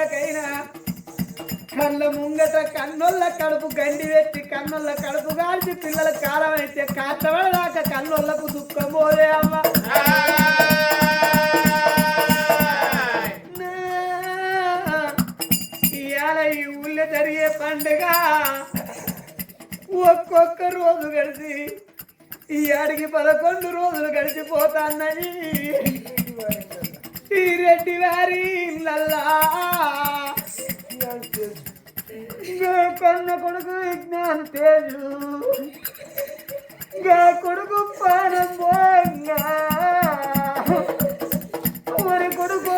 పిల్లలకైనా కళ్ళ ముంగట కన్నోళ్ళ కడుపు గండి పెట్టి కన్నోళ్ళ కడుపు కాల్చి పిల్లల కాలం అయితే కాచబడదాకా కన్నోళ్ళకు దుఃఖం పోలే అమ్మ ఇవాళ ఈ ఊళ్ళో జరిగే పండుగ ఒక్కొక్క రోజు గడిచి ఈ ఆడికి 11 రోజులు గడిచిపోతాన్నది ఈ రెడ్డి వారి ఇళ్ళల్లా కన్న కొడుకు విజ్ఞాన తేజు కొడుకు పానం పోంగా మరి కొడుకు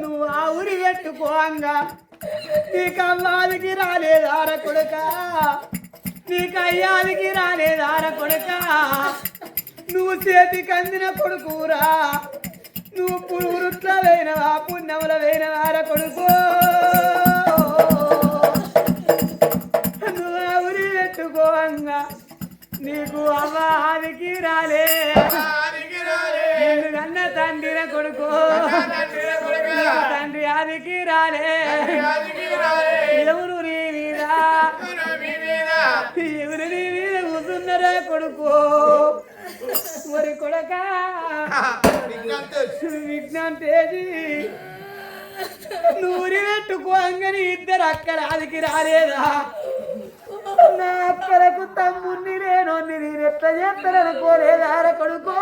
నువ్వు ఆ ఊరి పెట్టుకోంగా నీకు అమ్మాదికి రాలేదార కొడుక నీకు అయ్యాదికి రాలేదార కొడుక నువ్వు చేతికి అందిన కొడుకురా నువ్వు పురుగుట్ల వేయినవా పుణ్యముల వేయినవార కొడుకు నువ్వు ఊరి పెట్టుకోంగా నీకు అమ్మాదికి రాలే కన్న తండ్రిన కొడుకు తండ్రి ఆదికి రాలే ఎవరు నీ మీద ఎవరు నీ మీద కూర్చున్నారా కొడుకు మరి కొడక విజ్ఞాన్ తేజీ నూరి పెట్టుకోంగని ఇద్దరు అక్కడ ఆదికి రాలేదా నా అక్కలకు తమ్ముడిని నేను ఎట్లా చేస్తారనుకోలేదార కొడుకో